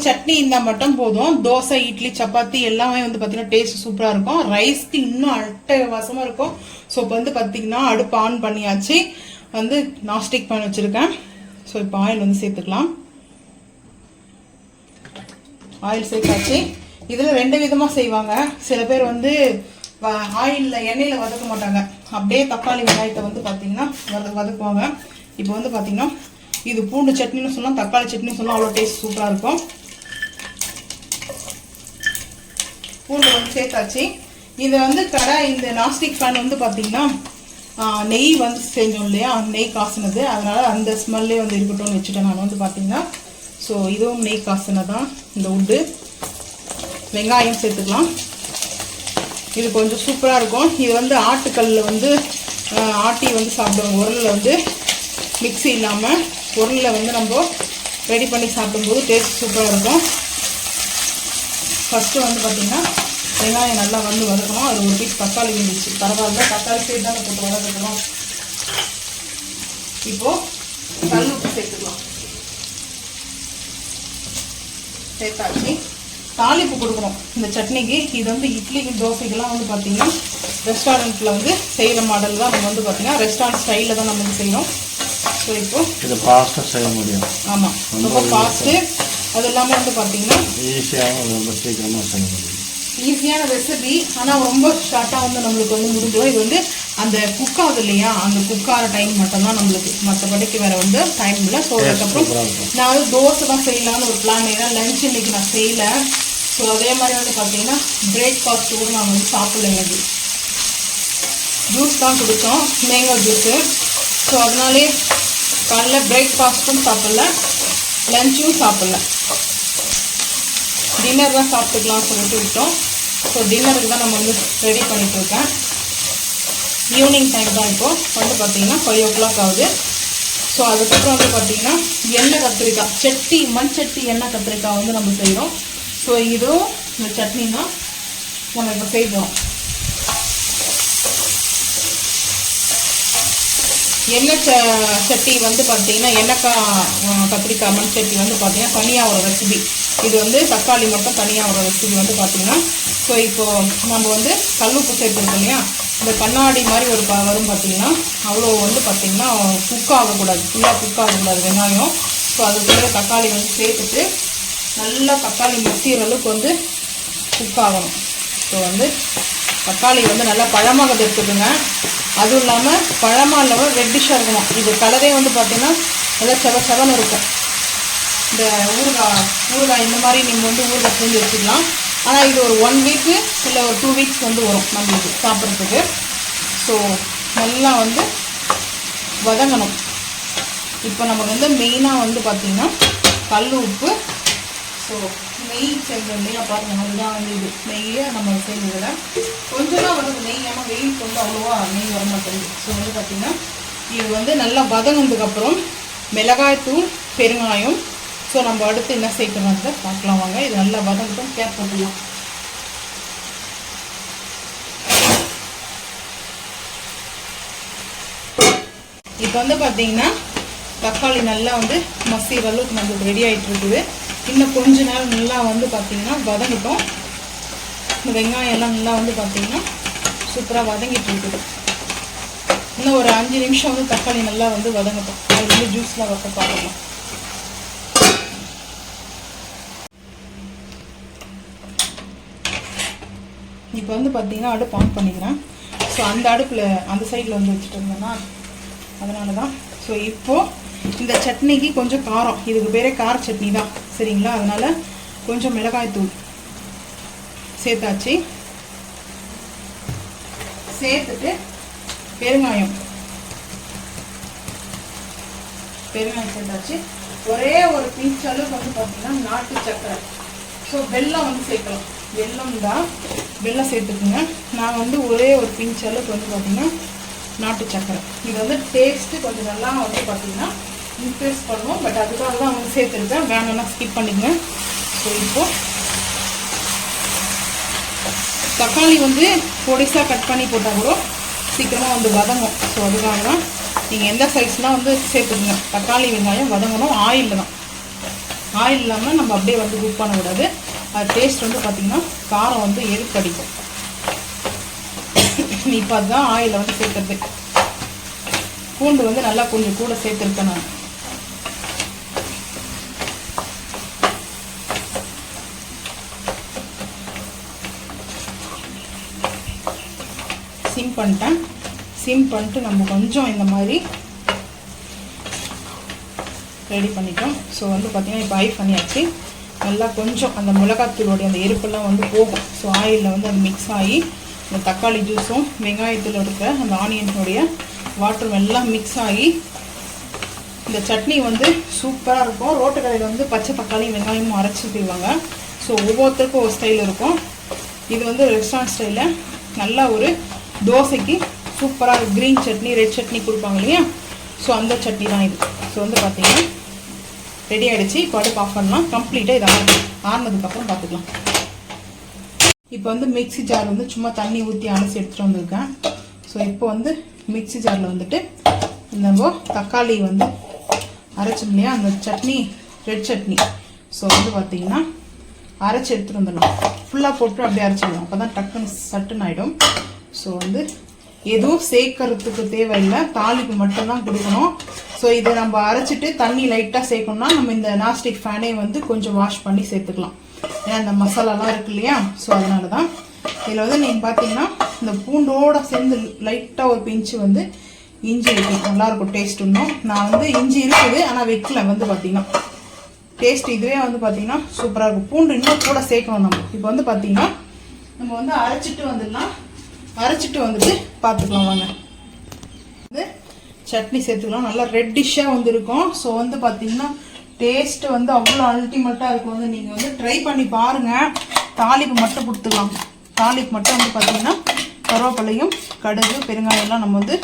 சட்னி இருந்தால் மட்டும் போதும். தோசை, இட்லி, சப்பாத்தி எல்லாமே வந்து பார்த்தீங்கன்னா டேஸ்ட் சூப்பராக இருக்கும். ரைஸ்க்கு இன்னும் அட்டகாசமாக இருக்கும். ஸோ இப்போ வந்து பார்த்தீங்கன்னா அடுப்பு ஆன் பண்ணியாச்சு. வந்து நான்ஸ்டிக் பேன் வச்சுருக்கேன். ஸோ இப்போ ஆயில் வந்து சேர்த்துக்கலாம். ஆயில் சேர்த்தாச்சு. இதில் 2 விதமாக செய்வாங்க. சில பேர் வந்து ஆயிலில் எண்ணெயில் வதக்க மாட்டாங்க, அப்படியே தக்காளி வெங்காயத்தை வந்து பார்த்தீங்கன்னா வதக்குவாங்க. இப்போ வந்து பார்த்தீங்கன்னா இது பூண்டு சட்னின்னு சொல்லலாம், தக்காளி சட்னின்னு சொல்லலாம். அவ்வளோ டேஸ்ட் சூப்பராக இருக்கும். பூண்டு வந்து சேர்த்தாச்சு. இதை வந்து இந்த நான்ஸ்டிக் பேன் வந்து பார்த்தீங்கன்னா நெய் வந்து செஞ்சோம் இல்லையா, நெய் காசுனது, அதனால் அந்த ஸ்மெல்லே வந்து இருக்கட்டும்னு வச்சுட்டேன் நான் வந்து பார்த்தீங்கன்னா. ஸோ இதுவும் நெய் காசுனதான் இந்த உட்டு. வெங்காயம் சேர்த்துக்கலாம். இது கொஞ்சம் சூப்பராக இருக்கும். இது வந்து ஆட்டுக்கல்லில் வந்து ஆட்டி வந்து சாப்பிடுவாங்க. உரலில் வந்து மிக்ஸி இல்லாமல் உரலில் வந்து நம்ம ரெடி பண்ணி சாப்பிடும்போது டேஸ்ட் சூப்பராக இருக்கும். ஃபஸ்ட்டு வந்து பார்த்திங்கன்னா வெங்காயம் நல்லா வந்து வதக்கணும். அது ஒரு பீஸ் தக்காளி இருந்துச்சு, பரவாயில்ல, தக்காளி சேர்த்து தான் போட்டு வதக்கணும். இப்போது கல் உப்பு சேர்த்துக்கலாம். சேர்த்தாச்சு. தாளிப்பு கொடுக்கணும் இந்த சட்னிக்கு. இது வந்து இட்லிக்கு, தோசைக்கெல்லாம் வந்து பார்த்திங்கன்னா ரெஸ்டாரண்ட்டில் வந்து செய்கிற மாடல் தான். நம்ம வந்து பார்த்திங்கன்னா ரெஸ்டாரண்ட் ஸ்டைலில் தான் நம்ம வந்து செய்கிறோம். ஸோ இப்போது இது ஃபாஸ்ட்டாக செய்ய முடியும். ஆமாம், ரொம்ப ஃபாஸ்ட்டு. அது இல்லாமல் வந்து பார்த்திங்கன்னா ஈஸியாக ரொம்ப சீக்கிரமாக செய்ய முடியும். ஈஸியான ரெசிபி, ஆனால் ரொம்ப ஷார்ட்டாக வந்து நம்மளுக்கு வந்து முடிஞ்சிடும். இது வந்து அந்த குக் ஆகுது இல்லையா, அந்த குக் ஆகிற டைம் மட்டும்தான் நம்மளுக்கு, மற்றபடிக்கு வேறு வந்து டைம் இல்லை. ஸோ அதுக்கப்புறம் நான் வந்து தோசை தான் செய்யலான்னு ஒரு பிளான். ஏன்னா லஞ்ச் இன்றைக்கி நான் செய்யலை. ஸோ அதே மாதிரி வந்து பார்த்தீங்கன்னா பிரேக்ஃபாஸ்ட்டு கூட நான் வந்து சாப்பிடல. எனக்கு ஜூஸ் தான் குடித்தோம், மேங்கோ ஜூஸு. ஸோ அதனாலே காலைல பிரேக்ஃபாஸ்ட்டும் சாப்பிடல, லஞ்சும் சாப்பிடல, டின்னர் தான் சாப்பிட்டுக்கலாம்னு சொல்லிட்டு விட்டோம். ஸோ டின்னருக்கு தான் நம்ம வந்து ரெடி பண்ணிகிட்ருக்கேன். ஈவினிங் டைம் தான் இப்போது வந்து பார்த்திங்கன்னா 5 o'clock ஆகுது. ஸோ அதுக்கப்புறம் வந்து பார்த்திங்கன்னா எண்ணெய் கத்திரிக்காய் சட்னி, மண் சட்டி எண்ணெய் கத்திரிக்காய் வந்து நம்ம செய்கிறோம். ஸோ இதுவும் இந்த சட்னி தான் நம்ம இப்போ செய்வோம். எண்ணெய் சட்டி வந்து பார்த்திங்கன்னா எண்ணெய் கத்திரிக்காய் மண் சட்டி வந்து பார்த்திங்கன்னா தனியாக ஒரு ரெசிபி. இது வந்து தக்காளி மட்டும் தனியாக ஒரு ரெசிபி வந்து பார்த்திங்கன்னா. ஸோ இப்போது நம்ம வந்து கல்லுப்பு சேர்த்துருக்கோம் இல்லையா, இந்த கண்ணாடி மாதிரி ஒரு வரும் பார்த்திங்கன்னா, அவ்வளோ வந்து பார்த்திங்கன்னா குக் ஆகக்கூடாது, ஃபுல்லாக குக் ஆகக்கூடாது வெங்காயம். ஸோ அதுக்குள்ளே தக்காளி வந்து சேர்த்துட்டு நல்லா தக்காளி மசிகிற அளவுக்கு வந்து குக் ஆகணும். ஸோ வந்து தக்காளி வந்து நல்லா பழமாக எடுத்துக்கோங்க. அதுவும் இல்லாமல் பழமாக இல்லாமல் ரெட்டிஷாக இருக்கணும். இது கலரே வந்து பார்த்திங்கன்னா நல்லா செவன்னு இருக்கும். இந்த ஊறுகாய் இந்த மாதிரி நீங்கள் வந்து ஊறுகாய் செஞ்சு வச்சுக்கலாம். ஆனால் இது ஒரு 1 week இல்லை ஒரு 2 weeks வந்து வரும் நம்மளுக்கு சாப்பிட்றதுக்கு. ஸோ நல்லா வந்து வதங்கணும். இப்போ நம்ம வந்து மெயினாக வந்து பார்த்திங்கன்னா கல் உப்பு, ஸோ நெய் செஞ்சோம் இல்லையா, பாருங்கள் அதுதான் வந்து இது நெய்யை நம்ம செஞ்சதில் கொஞ்சம் தான் வருது நெய். ஏன்னா வெயிலுக்கு வந்து அவ்வளோவா நெய் வர மாட்டேங்குது. ஸோ வந்து பார்த்திங்கன்னா இது வந்து நல்லா வதங்கினதுக்கப்புறம் மிளகாய்த்தூள், பெருங்காயம். ஸோ நம்ம அடுத்து என்ன சேர்க்கணுன்றதை பார்க்கலாம் வாங்க. இது நல்லா வதங்கட்டும், கேப் போட்டுக்கலாம். இப்போ வந்து பார்த்திங்கன்னா தக்காளி நல்லா வந்து மசிகிற அளவுக்கு நம்மளுக்கு ரெடி ஆகிட்டு இருக்குது. இன்னும் கொஞ்ச நேரம் நல்லா வந்து பார்த்திங்கன்னா வதங்கிட்டோம். இந்த வெங்காயம் எல்லாம் நல்லா வந்து பார்த்திங்கன்னா சூப்பராக வதங்கிட்டு இருக்குது. இன்னும் ஒரு 5 நிமிஷம் வந்து தக்காளி நல்லா வந்து வதங்கட்டும். அது வந்து ஜூஸில் வர பார்க்கலாம். இப்போ வந்து பார்த்திங்கன்னா அடுப்பு ஆன் பண்ணிக்கிறேன். ஸோ அந்த அடுப்பில் அந்த சைடில் வந்து வச்சுட்டு இருந்தேன்னா அதனால தான். ஸோ இப்போது இந்த சட்னிக்கு கொஞ்சம் காரம், இதுக்கு பேரே கார சட்னி தான் சரிங்களா. அதனால் கொஞ்சம் மிளகாய்த்தூள் சேர்த்தாச்சு. சேர்த்துட்டு பெருங்காயம் சேர்த்தாச்சு. ஒரே ஒரு பிஞ்ச் அளவுக்கு வந்து பார்த்திங்கன்னா நாட்டு சக்கரை. ஸோ வெல்லம் வந்து சேர்க்கலாம். வெல்லம் சேர்த்துக்குங்க. நான் வந்து ஒரே ஒரு பிஞ்ச் அளவுக்கு வந்து பார்த்திங்கன்னா நாட்டு சக்கரை. இது வந்து டேஸ்ட்டு கொஞ்சம் நல்லா வந்து பார்த்திங்கன்னா இன்க்ரீஸ் பண்ணுவோம். பட் அதுக்காக தான் வந்து சேர்த்துருக்கேன், வேணும்னா ஸ்கிப் பண்ணிக்கங்க. ஸோ இப்போது தக்காளி வந்து பொடிசாக கட் பண்ணி போட்டால் கூட சீக்கிரமாக வந்து வதங்கும். ஸோ அதுக்காக தான் நீங்கள் எந்த சைஸ்லாம் வந்து சேர்த்துக்குங்க. தக்காளி வெங்காயம் வதங்கணும் ஆயிலில் தான். ஆயில் இல்லாமல் நம்ம அப்படியே வந்து குக் பண்ணக்கூடாது. அது டேஸ்ட் வந்து பார்த்திங்கன்னா காரம் வந்து எரிப்படிக்கும். இப்போ அதுதான் ஆயிலில் வந்து சேர்த்துறது. பூண்டு வந்து நல்லா கொஞ்சம் கூட சேர்த்துருக்கேன் நான். சிம் பண்ணிட்டேன். சிம் பண்ணிட்டு நம்ம கொஞ்சம் இந்த மாதிரி ரெடி பண்ணிட்டோம். ஸோ வந்து பார்த்திங்கன்னா இப்போ ஆயில் பண்ணியாச்சு. நல்லா கொஞ்சம் அந்த மிளகாத்தூளோடைய அந்த எரிப்பெல்லாம் வந்து போகும். ஸோ ஆயிலில் வந்து அது மிக்ஸ் ஆகி இந்த தக்காளி ஜூஸும் வெங்காயத்தில் இருக்கிற அந்த ஆனியனுடைய வாட்டரும் எல்லாம் மிக்ஸ் ஆகி இந்த சட்னி வந்து சூப்பராக இருக்கும். ரோட்டு கடையில் வந்து பச்சை தக்காளி வெங்காயமும் அரைச்சி செய்வாங்க. ஸோ ஒவ்வொருத்தருக்கும் ஒரு ஸ்டைல் இருக்கும். இது வந்து ரெஸ்டாரண்ட் ஸ்டைலில் நல்லா ஒரு தோசைக்கு சூப்பராக க்ரீன் சட்னி ரெட் சட்னி கொடுப்பாங்க இல்லையா, ஸோ அந்த சட்னி தான் இது. ஸோ வந்து பார்த்திங்கன்னா ரெடி ஆகிடுச்சு. இப்போ அடுப்பு ஆஃப் பண்ணலாம். கம்ப்ளீட்டாக இது ஆறுனதுக்கப்புறம் பார்த்துக்கலாம். இப்போ வந்து மிக்ஸி ஜார் வந்து சும்மா தண்ணி ஊற்றி அலசி எடுத்துகிட்டு வந்திருக்கேன். ஸோ இப்போ வந்து மிக்ஸி ஜாரில் வந்துட்டு நம்ம தக்காளி வந்து அரைச்சோம் இல்லையா அந்த சட்னி ரெட் சட்னி, ஸோ வந்து பார்த்திங்கன்னா அரைச்சி எடுத்துகிட்டு வந்துடலாம். ஃபுல்லாக போட்டு அப்படியே அரைச்சிடலாம். அப்போ தான் டக்குன்னு சட்டுன்னு ஆகிடும். ஸோ வந்து எதுவும் சேர்க்கறதுக்கு தேவையில்லை, தாளிப்பு மட்டும்தான் கொடுக்கணும். ஸோ இதை நம்ம அரைச்சிட்டு தண்ணி லைட்டாக சேர்க்கணும்னா நம்ம இந்த நாஸ்டிக் ஃபேனே வந்து கொஞ்சம் வாஷ் பண்ணி சேர்த்துக்கலாம். ஏன்னா இந்த மசாலாலாம் இருக்கு இல்லையா, ஸோ அதனால தான். இதில் வந்து நீங்கள் பார்த்தீங்கன்னா இந்த பூண்டோடு சேர்ந்து லைட்டாக ஒரு பிஞ்சு வந்து இஞ்சி வைக்கணும். நல்லாயிருக்கும் டேஸ்ட். இன்னும் நான் வந்து இஞ்சி இருக்குது ஆனால் வைக்கல. வந்து பார்த்திங்கன்னா டேஸ்ட் இதுவே வந்து பார்த்திங்கன்னா சூப்பராக இருக்கும். பூண்டு இன்னும் கூட சேர்க்கணும் நம்ம. இப்போ வந்து பார்த்திங்கன்னா நம்ம வந்து அரைச்சிட்டு வந்துடலாம். அரைச்சிட்டு வந்துட்டு பார்த்துக்கலாம் வாங்க. வந்து சட்னி சேர்த்துக்கலாம். நல்லா ரெட்டிஷாக வந்து இருக்கும். ஸோ வந்து பார்த்திங்கன்னா டேஸ்ட்டு வந்து அவ்வளோ அல்டிமேட்டாக இருக்கும். வந்து நீங்கள் வந்து ட்ரை பண்ணி பாருங்கள். தாளிப்பு மட்டும் கொடுத்துக்கலாம். தாளிப்பு மட்டும் வந்து பார்த்திங்கன்னா கருவேப்பிலையும் கடுகு பெருங்காயம்லாம் நம்ம வந்து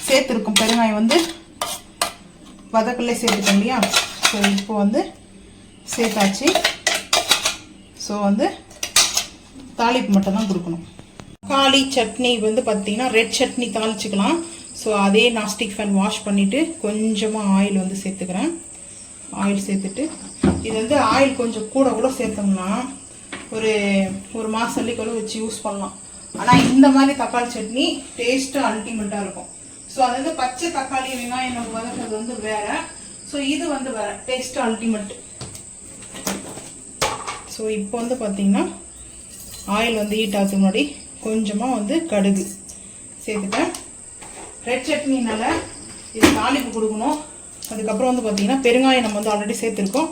சேர்த்துருக்கோம். பெருங்காயம் வந்து வதக்கல்லே சேர்த்துக்கோம் இல்லையா. ஸோ இப்போ வந்து சேர்த்தாச்சு. ஸோ வந்து தாளிப்பு மட்டும் தான் கொடுக்கணும். தக்காளி சட்னி வந்து பார்த்திங்கன்னா ரெட் சட்னி தாளிச்சிக்கலாம். ஸோ அதே நாஸ்டிக் ஃபேன் வாஷ் பண்ணிவிட்டு கொஞ்சமாக ஆயில் வந்து சேர்த்துக்கிறேன். ஆயில் சேர்த்துட்டு இது வந்து ஆயில் கொஞ்சம் கூட சேர்த்தோம்னா ஒரு மாதம் கூட வச்சு யூஸ் பண்ணலாம். ஆனால் இந்த மாதிரி தக்காளி சட்னி டேஸ்ட்டு அல்டிமேட்டாக இருக்கும். ஸோ அது வந்து பச்சை தக்காளி வெங்காயம் நம்ம வதக்கிறது வந்து வேறு. ஸோ இது வந்து வேறு டேஸ்ட்டு அல்டிமேட். ஸோ இப்போ வந்து பார்த்திங்கன்னா ஆயில் வந்து ஹீட் ஆகிறதுக்கு முன்னாடி கொஞ்சமாக வந்து கடுகு சேர்த்துட்டேன். ரெட் சட்னினால இது தாளிப்பு கொடுக்கணும். அதுக்கப்புறம் வந்து பார்த்திங்கன்னா பெருங்காயம் நம்ம வந்து ஆல்ரெடி சேர்த்துருக்கோம்.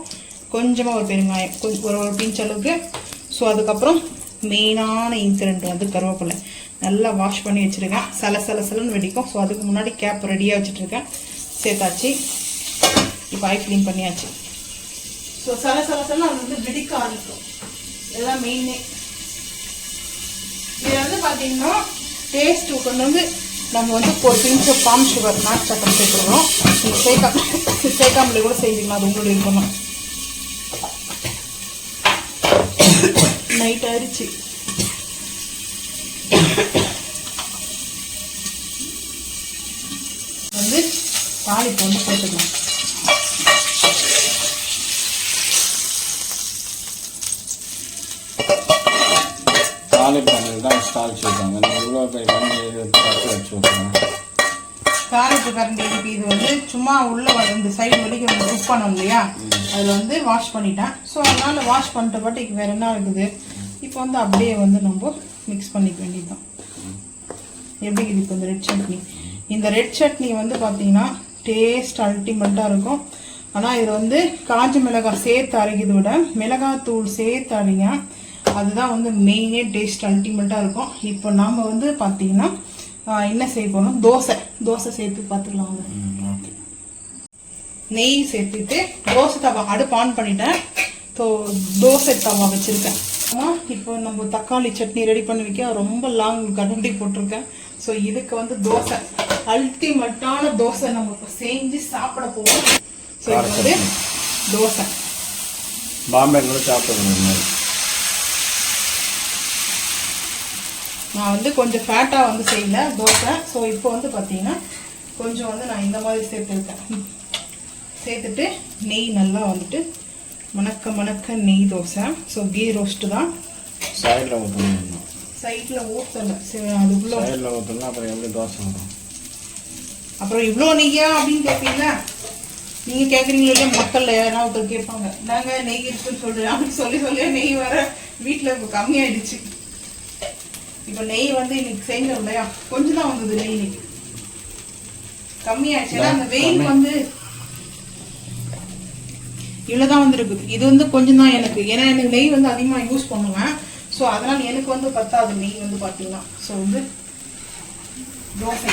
கொஞ்சமாக ஒரு பெருங்காயம் ஒரு பிஞ்ச் அளவுக்கு. ஸோ அதுக்கப்புறம் மெயினான இன்க்ரிடியன்ட் வந்து கருவேப்பிலை நல்லா வாஷ் பண்ணி வச்சுருக்கேன். சலன்னு வெடிக்கும். ஸோ அதுக்கு முன்னாடி கேப் ரெடியாக வச்சுட்ருக்கேன். சேர்த்தாச்சு. இப்போ ஐ க்ளீன் பண்ணியாச்சு. ஸோ சலன்னு அது வந்து வெடிக்க ஆரம்பிக்கும். இதெல்லாம் மெயினே. இதில் வந்து பார்த்திங்கன்னா டேஸ்ட்டு கொண்டு வந்து நம்ம வந்து ஒரு பிஞ்ச் பாம் சுகர் நாட்டு சக்கரை சேர்த்துக்கிறோம். நீங்கள் சேர்க்காமலே கூட செய்வீங்களா, அது உங்களுடைய இருக்கணும். நைட் ஆயிடுச்சு. வந்து தாளிப்பு வந்து சேர்த்துக்கலாம். தாளிப்பு தான் தாளிச்சு வைப்பாங்க. இவ்வளோ பேர் வச்சு வைப்பாங்க. தாளிப்பு கரண்டி இருக்கு. இது வந்து சும்மா உள்ள இந்த சைடு வரைக்கும் குக் பண்ணணும் இல்லையா, அதில் வந்து வாஷ் பண்ணிட்டேன். ஸோ அதனால் வாஷ் பண்ணிட்ட பாட்டுக்கு வேறு என்ன இருக்குது. இப்போ வந்து அப்படியே வந்து நம்ம மிக்ஸ் பண்ணிக்க வேண்டியதுதான். எப்படி இருக்குது இப்போ இந்த ரெட் சட்னி. இந்த ரெட் சட்னி வந்து பார்த்திங்கன்னா டேஸ்ட் அல்டிமேட்டாக இருக்கும். ஆனால் இதில் வந்து காஞ்ச மிளகாய் சேர்த்து அரைக்கிறத விட மிளகாத்தூள் சேர்த்து அரைங்க, அதுதான் வந்து மெயினே டேஸ்ட் அல்டிமேட்டாக இருக்கும். இப்போ நாம் வந்து பார்த்திங்கன்னா என்ன செய்ய போகணும், தோசை சேர்த்து பார்த்துக்கலாம். நெய் சேர்த்துட்டு தோசை தவா அடுப்பு ஆன் பண்ணிட்டேன். ஸோ தோசை தவா வச்சுருக்கேன். இப்போ நம்ம தக்காளி சட்னி ரெடி பண்ணி வைக்க ரொம்ப லாங் கரண்டி போட்டிருக்கேன். ஸோ இதுக்கு வந்து தோசை அல்டிமேட்டான தோசை நம்ம இப்போ செஞ்சு சாப்பிட போவோம். ஸோ இது வந்து தோசை பாம்பே கூட சாப்பிடுங்க. நான் வந்து கொஞ்சம் ஃபேட்டாக வந்து செய்யல தோசை. ஸோ இப்போ வந்து பார்த்தீங்கன்னா கொஞ்சம் வந்து நான் இந்த மாதிரி சேர்த்துருக்கேன். சேர்த்துட்டு நெய் நல்லா வந்துட்டு மணக்க மணக்க நெய் தோசை. ஸோ கீ ரோஸ்ட்டு தான். சைடில் ஊற்றணும். சைடில் ஊற்றலை. சரி, அதுக்குள்ளே சைடில் ஊற்றலாம். அப்புறம் எப்படி தோசை வரும்? அப்புறம் இவ்வளோ நெய்யா அப்படின்னு கேட்பீங்களா? நீங்கள் கேட்குறீங்களோ இல்லையா, மக்கள் யாராவது ஒருத்தர் கேட்பாங்க, நாங்கள் நெய் இருக்குன்னு சொல்கிறேன் அப்படின்னு சொல்லி நெய் வர வீட்டில் இப்போ கம்மியாயிடுச்சு. இப்போ நெய் வந்து இன்னைக்கு செஞ்சோம் இல்லையா, கொஞ்சம் தான் வந்தது நெய். இன்னைக்கு கம்மியாயிடுச்சு. ஏன்னா அந்த வெயில் வந்து இவ்வளோதான் வந்துருக்குது. இது வந்து கொஞ்சம் தான் எனக்கு, ஏன்னா எனக்கு நெய் வந்து அதிகமாக யூஸ் பண்ணுவேன். ஸோ அதனால் எனக்கு வந்து பத்தாது நெய் வந்து பார்த்தீங்கன்னா. ஸோ வந்து தோசை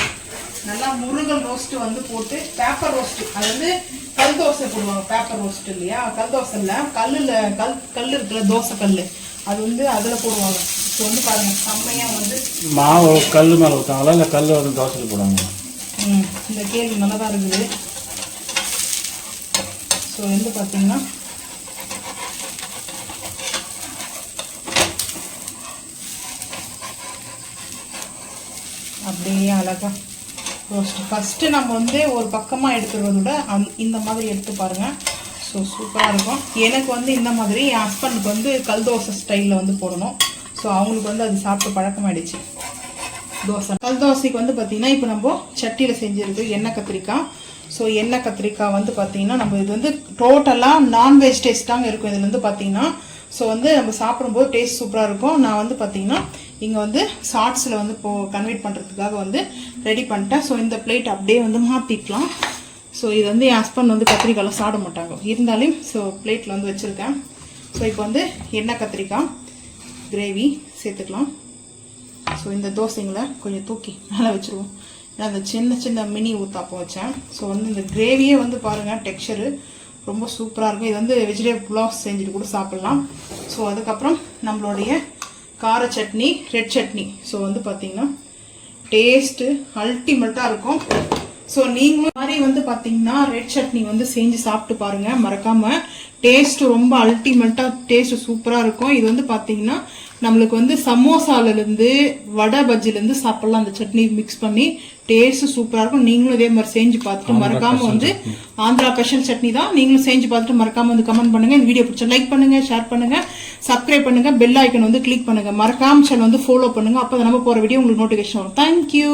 நல்லா முருகல் ரோஸ்ட்டு வந்து போட்டு, பேப்பர் ரோஸ்ட்டு, அது வந்து கல் தோசை போடுவாங்க. பேப்பர் ரோஸ்ட் இல்லையா, கல் தோசை இல்லை, கல் இருக்குல்ல, தோசை கல், அது வந்து அதில் போடுவாங்க. ஸோ வந்து பாருங்க, செம்மையாக வந்து மாவு கல் மேலே ஊற்றாங்களா இல்லை கல் வந்து தோசையில் போடுவாங்க? இந்த கேள்வி நல்லா தான் இருக்குது. ஸோ வந்து பார்த்தீங்கன்னா அப்படியே அழகாக ரோஸ்ட்டு. ஃபஸ்ட்டு நம்ம வந்து ஒரு பக்கமாக எடுத்துக்கிறத விட இந்த மாதிரி எடுத்து பாருங்கள். ஸோ சூப்பராக இருக்கும். எனக்கு வந்து இந்த மாதிரி, என் ஹஸ்பண்டுக்கு வந்து கல் தோசை ஸ்டைலில் வந்து போடணும். ஸோ அவங்களுக்கு வந்து அது சாப்பிட்டு பழக்கமாயிடுச்சு தோசை. கல் தோசைக்கு வந்து பார்த்திங்கன்னா இப்போ நம்ம சட்டியில் செஞ்சுருக்கு எண்ணெய் கத்திரிக்காய். ஸோ எண்ணெய் கத்திரிக்காய் வந்து பார்த்திங்கன்னா நம்ம இது வந்து டோட்டலாக நான்வெஜ் டேஸ்ட்டாங்க இருக்கும் இதில் வந்து பார்த்திங்கன்னா. ஸோ வந்து நம்ம சாப்பிடும்போது டேஸ்ட் சூப்பராக இருக்கும். நான் வந்து பார்த்திங்கன்னா இங்கே வந்து ஷார்ட்ஸில் வந்து கன்வெர்ட் பண்ணுறதுக்காக வந்து ரெடி பண்ணிட்டேன். ஸோ இந்த பிளேட் அப்படியே வந்து மாற்றிக்கலாம். ஸோ இது வந்து என் ஹஸ்பண்ட் வந்து கத்திரிக்காயெலாம் சாப்பிட மாட்டாங்க, இருந்தாலும் ஸோ பிளேட்டில் வந்து வச்சுருக்கேன். ஸோ இப்போ வந்து எண்ணெய் கத்திரிக்காய் கிரேவி சேர்த்துக்கலாம். ஸோ இந்த தோசைங்களை கொஞ்சம் தூக்கி மேலே வச்சுருவோம். அந்த சின்ன சின்ன மினி ஊத்தாப்பம் வச்சேன். ஸோ வந்து இந்த கிரேவியே வந்து பாருங்கள், டெக்ஸ்சரு ரொம்ப சூப்பராக இருக்கும். இது வந்து வெஜிடபிள் புலாவ் செஞ்சுட்டு கூட சாப்பிட்லாம். ஸோ அதுக்கப்புறம் நம்மளுடைய கார சட்னி, ரெட் சட்னி. ஸோ வந்து பார்த்திங்கன்னா டேஸ்ட்டு அல்டிமேட்டாக இருக்கும். ஸோ நீங்களும் மாதிரி வந்து பார்த்தீங்கன்னா ரெட் சட்னி வந்து செஞ்சு சாப்பிட்டு பாருங்கள் மறக்காமல். டேஸ்ட்டு ரொம்ப அல்டிமேட்டாக, டேஸ்ட்டு சூப்பராக இருக்கும். இது வந்து பார்த்தீங்கன்னா நம்மளுக்கு வந்து சமோசாலேருந்து வடை பஜ்ஜிலேருந்து சாப்பிட்லாம். அந்த சட்னி மிக்ஸ் பண்ணி டேஸ்ட்டு சூப்பராக இருக்கும். நீங்களும் இதே மாதிரி செஞ்சு பார்த்துட்டு மறக்காமல் வந்து ஆந்திரா ஸ்பெஷல் சட்னி தான். நீங்களும் செஞ்சு பார்த்துட்டு மறக்காமல் வந்து கமெண்ட் பண்ணுங்கள். இந்த வீடியோ பிடிச்சா லைக் பண்ணுங்கள், ஷேர் பண்ணுங்கள், சப்ஸ்கிரைப் பண்ணுங்கள், பெல் ஐக்கன் வந்து கிளிக் பண்ணுங்கள். மறக்காமல் சேனல் வந்து ஃபாலோ பண்ணுங்கள். அப்போ நம்ம போகிற வீடியோ உங்களுக்கு நோட்டிஃபிகேஷன் வரும். தேங்க்யூ.